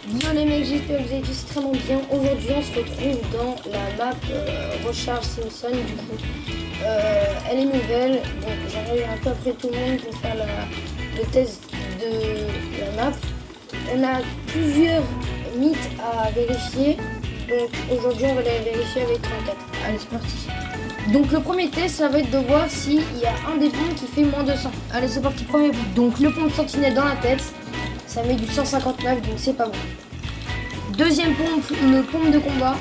Yo les mecs, j'espère que vous allez tous extrêmement bien. Aujourd'hui on se retrouve dans la map Recharge Simpson. Du coup elle est nouvelle, donc j'arrive un peu après tout le monde pour faire le test de la map. On a plusieurs mythes à vérifier, donc aujourd'hui on va les vérifier avec 34. Allez, c'est parti. Donc le premier test, ça va être de voir s'il y a un des pompes qui fait moins de 100. Allez, c'est parti, premier but. Donc le pompe sentinelle dans la tête, ça met du 159, donc c'est pas bon. Deuxième pompe, le pompe de combat,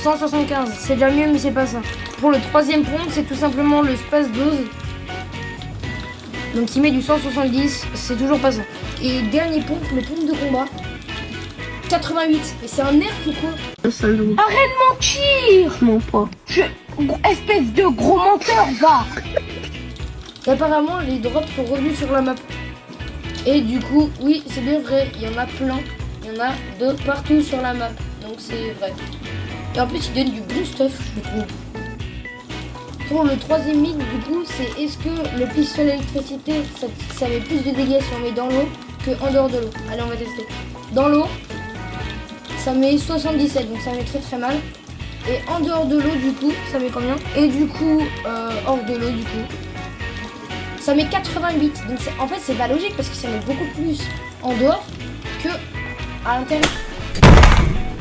175, c'est déjà mieux mais c'est pas ça. Pour le troisième pompe, c'est tout simplement le space 12. Donc il met du 170, c'est toujours pas ça. Et dernier pompe, le pompe de combat, 88. Mais c'est un nerf ou quoi? Arrête de mentir! Je mens pas. Espèce de gros menteur, va! Et apparemment, les drops sont revenus sur la map. Et du coup, oui, c'est bien vrai, il y en a plein. Il y en a de partout sur la map. Donc c'est vrai. Et en plus, il donne du bon stuff, je trouve. Pour le troisième mythe, du coup, c'est est-ce que le pistolet électricité, ça met plus de dégâts si on met dans l'eau que en dehors de l'eau? Allez, on va tester. Dans l'eau, ça met 77, donc ça met très très mal. Et en dehors de l'eau, du coup, ça met combien? Et du coup, hors de l'eau, du coup, ça met 88. Donc en fait, c'est pas logique parce que ça met beaucoup plus en dehors que à l'intérieur.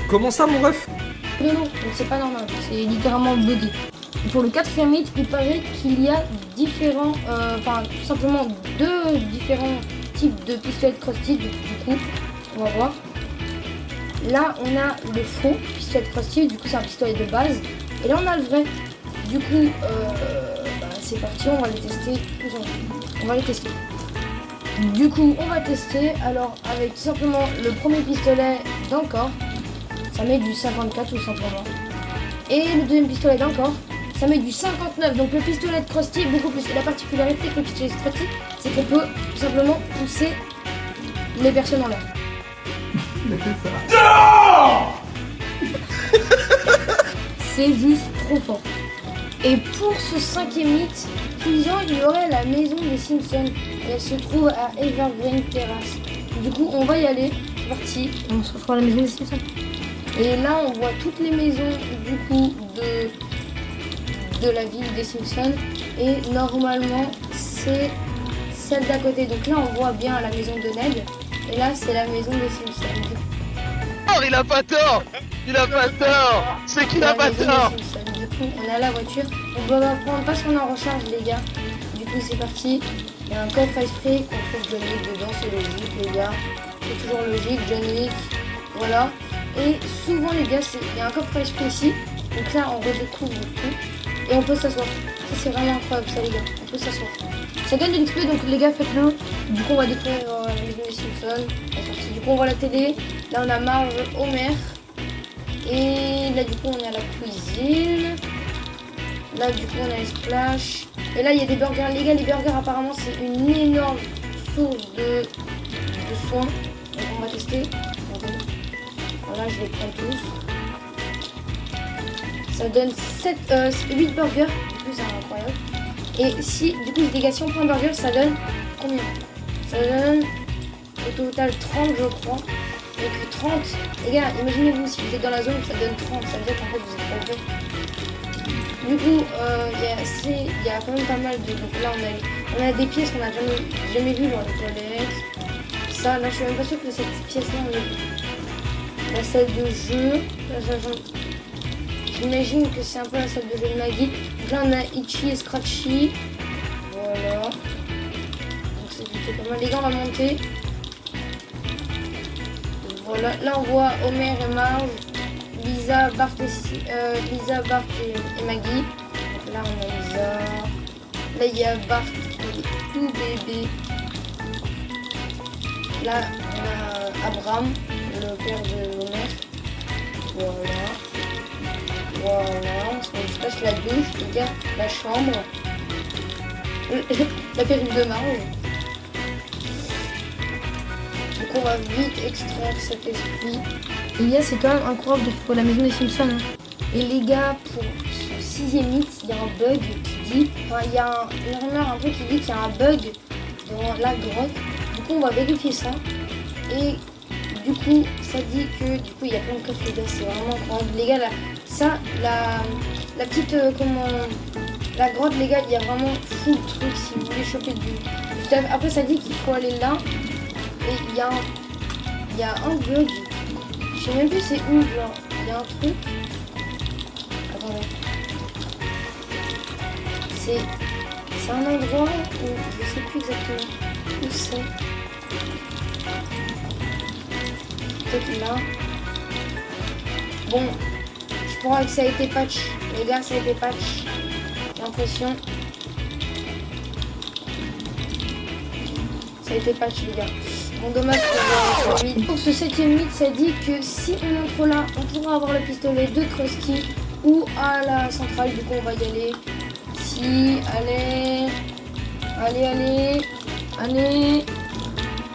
Comment ça, mon ref? De l'eau, donc c'est pas normal, c'est littéralement bugué. Et pour le quatrième mythe, il paraît qu'il y a différents, enfin tout simplement deux différents types de pistolets de Krusty. Du coup, on va voir. Là, on a le faux pistolet de Krusty, du coup c'est un pistolet de base. Et là, on a le vrai. Du coup, c'est parti, on va les tester tous ensemble. On va les tester. Du coup, on va tester. Alors, avec tout simplement le premier pistolet d'encore, ça met du 54 tout simplement. Et le deuxième pistolet d'encore, ça met du 59. Donc le pistolet de Krusty est beaucoup plus. Et la particularité que le pistolet de Krusty, c'est qu'on peut tout simplement pousser les personnes en l'air. C'est juste trop fort. Et pour ce cinquième mythe, soi-disant, il y aurait la maison des Simpsons. Et elle se trouve à Evergreen Terrace. Du coup, on va y aller. C'est parti. On se retrouve à la maison des Simpsons. Et là, on voit toutes les maisons du coup de la ville des Simpsons. Et normalement, c'est celle d'à côté. Donc là, on voit bien la maison de Ned. Et là, c'est la maison des Simpsons. Oh, il a pas tort! Il a pas tort! C'est qu'il a pas tort! Du coup, on a la voiture. On doit prendre parce qu'on est en recharge, les gars. Du coup, c'est parti. Il y a un coffre à esprit qu'on trouve John Wick dedans. C'est logique, les gars. C'est toujours logique, John Wick. Voilà. Et souvent, les gars, il y a un coffre à esprit ici. Donc là, on redécouvre tout. Et on peut s'asseoir. Ça, c'est vraiment incroyable, ça, les gars. On peut s'asseoir. Ça donne de l'XP, donc les gars, faites-le. Du coup, on va découvrir la maison des Simpsons. Du coup, on voit la télé. Là, on a Marge, Homer. Et là, du coup, on est à la cuisine. Là, du coup, on a les splash. Et là, il y a des burgers. Les gars, les burgers, apparemment, c'est une énorme source de soins. Donc, on va tester. Voilà, je les prends tous. Ça donne 8 burgers. Du coup, c'est incroyable. Et si, du coup, les gars, si on prend un burger, ça donne combien? Ça donne au total 30, je crois. Donc 30, les gars, imaginez-vous si vous êtes dans la zone, ça donne 30, ça veut dire qu'en fait vous êtes pas fait. Du coup, il y a quand même pas mal de. Donc là, on a des pièces qu'on n'a jamais vues dans les toilettes. Ça, là, je suis même pas sûre que cette pièce-là, on l'a vue. La salle de jeu, j'imagine que c'est un peu la salle de jeu de Maggie. Donc là, on a Itchy et Scratchy. Voilà. Donc c'est plutôt pas mal. Les gars, on va monter. Voilà, là on voit Homer et Marge, Lisa, Bart et Maggie. Donc là on a Lisa. Là il y a Bart qui est tout bébé. Là on a Abraham, le père de Homer. Voilà. Voilà, on se passe la douche, les gars, la chambre. La perruque de Marge. Donc on va vite extraire cet esprit. Et les gars, c'est quand même incroyable de trouver la maison des Simpsons. Hein. Et les gars, pour ce sixième mythe, il y a un bug qui dit... Enfin, il y a une rumeur un peu qui dit qu'il y a un bug dans la grotte. Du coup, on va vérifier ça. Et du coup, ça dit que du coup il y a plein de coffres les gars, c'est vraiment incroyable. Les gars, là, ça, la petite, la grotte les gars, il y a vraiment full truc si vous voulez choper du stuff. Après ça dit qu'il faut aller là, et il y a un bug, je sais même plus c'est où, genre, il y a un truc. Attendez. C'est un endroit où je sais plus exactement où c'est. Peut-être là. Bon, je crois que ça a été patch. Les gars, ça a été patch. J'ai l'impression. Ça a été patch, les gars. Bon, dommage pour le mythe. Pour ce 7ème mythe, ça dit que si on entre là, on pourra avoir le pistolet de Krusty ou à la centrale. Du coup, on va y aller. Si, allez. Allez.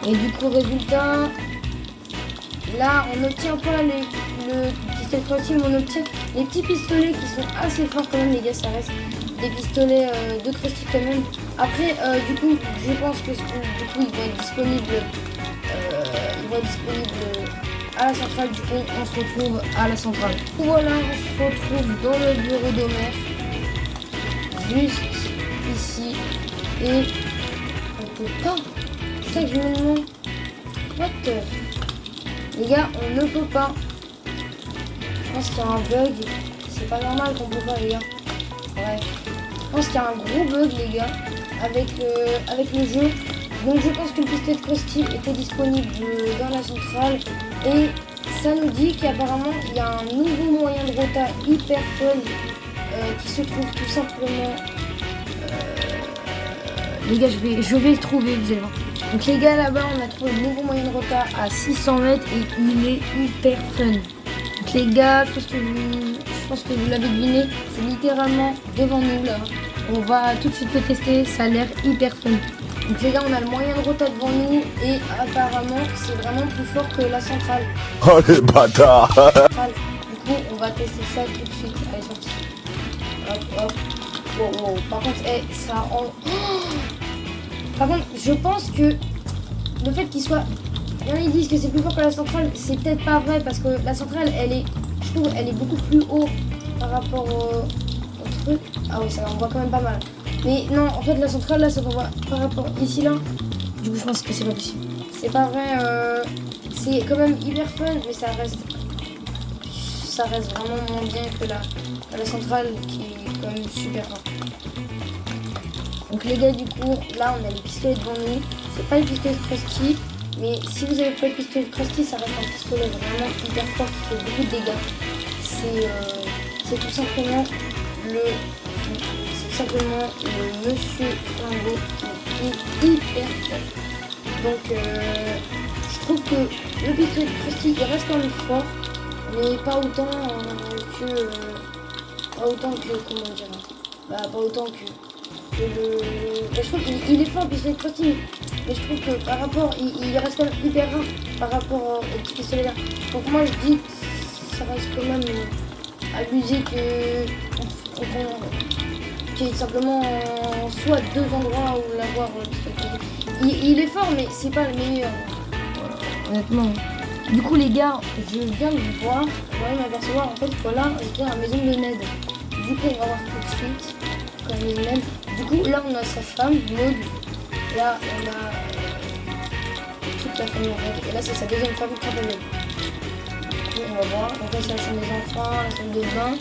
Et du coup, résultat. Là, on n'obtient pas le pistolet Krusty, mais on obtient les petits pistolets qui sont assez forts quand même, les gars. Ça reste des pistolets de Krusty quand même. Après, du coup, je pense que du coup, ils vont être disponibles. À la centrale. Du coup, on se retrouve à la centrale. Voilà, on se retrouve dans le bureau d'Homer, juste ici, et on peut pas. C'est ça que je me demande. What the... Les gars, on ne peut pas. Je pense qu'il y a un bug. C'est pas normal qu'on peut pas, les gars. Ouais. Je pense qu'il y a un gros bug, les gars, avec le jeu. Donc je pense que le pistolet de Krusty était disponible dans la centrale. Et ça nous dit qu'apparemment, il y a un nouveau moyen de rota hyper fun qui se trouve tout simplement... Les gars, je vais le trouver, vous allez voir. Donc les gars, là-bas, on a trouvé le nouveau moyen de rota à 600 mètres et il est hyper fun. Donc les gars, je pense que vous l'avez deviné, c'est littéralement devant nous là. On va tout de suite le tester, ça a l'air hyper fun. Donc les gars, on a le moyen de rota devant nous et apparemment, c'est vraiment plus fort que la centrale. Oh les bâtards. Du coup, on va tester ça tout de suite. Allez, sorti. Hop. Wow. Par contre, ça en... Par contre, je pense que le fait qu'il soit... Il y en a qui disent que c'est plus fort que la centrale, c'est peut-être pas vrai parce que la centrale, je trouve, elle est beaucoup plus haut par rapport au truc. Ah oui, ça envoie quand même pas mal. Mais non, en fait, la centrale, là, ça envoie par rapport ici, là. Du coup, je pense que c'est pas possible. C'est pas vrai, c'est quand même hyper fun, mais ça reste vraiment moins bien que la centrale qui est quand même super fort. Donc les gars, du coup, là on a les pistolets devant nous. C'est pas le pistolet de Krusty, mais si vous avez pas le pistolet de Krusty, ça reste un pistolet vraiment hyper fort qui fait beaucoup de dégâts. C'est tout simplement le Monsieur Flingo qui est hyper fort. Donc je trouve que le pistolet de Krusty il reste quand même fort, mais pas autant que comment dire, pas autant que je trouve qu'il est fort le pistolet de Krusty, mais je trouve que par rapport, il reste quand même hyper rare par rapport au petit pistolet là. Donc moi je dis que ça reste quand même abusé qu'il y ait simplement soit deux endroits où l'avoir le pistolet de Krusty. Il est fort mais c'est pas le meilleur. Voilà, honnêtement. Du coup les gars, je viens de voir, vous allez m'apercevoir en fait voilà, je viens à la maison de Ned. Du coup on va voir tout de suite quand même Ned. Du coup là on a sa femme, Maud. Là on a toute la famille en fait. Et là c'est sa deuxième femme, Crabble. Du coup on va voir. Donc là c'est la chambre des enfants, la salle de bain.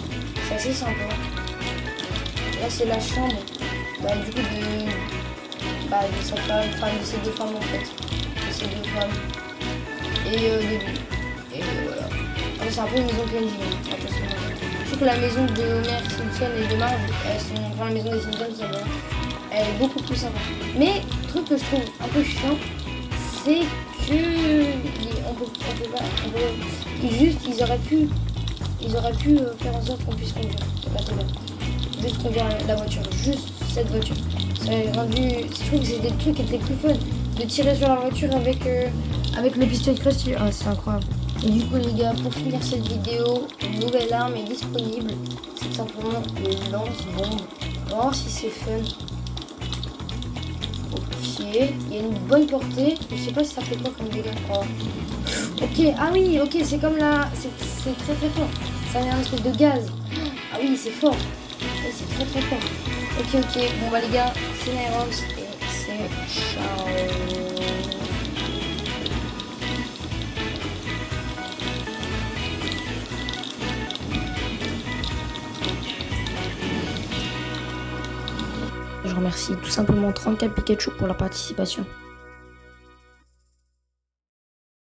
C'est assez sympa. Là c'est la chambre du coup de sa femme, de ses deux femmes en fait. De ses deux femmes. Et de lui. Et voilà. C'est un peu une maison PNJ. Je trouve que la maison de Homer Simpson et de Marge, la maison des Simpsons, elle est beaucoup plus sympa. Mais le truc que je trouve un peu chiant, c'est que ils auraient pu faire en sorte qu'on puisse conduire. Juste conduire la voiture, juste cette voiture. Ça aurait rendu. Je trouve que c'est des trucs qui étaient plus fun. De tirer sur la voiture avec le pistolet de Krusty, c'est incroyable. Et du coup les gars, pour finir cette vidéo, une nouvelle arme est disponible. C'est simplement le lance-bombe. On va voir si c'est fun. Ok, il y a une bonne portée. Je sais pas si ça fait quoi comme dégâts. Oh. Ok, ah oui, ok, c'est comme là. C'est très très fort. Ça a un espèce de gaz. Ah oui, c'est fort. Oui, c'est très très fort. Ok, ok. Bon bah les gars, c'est Nairox et c'est ciao. Je remercie tout simplement 34 Pikachu pour la participation.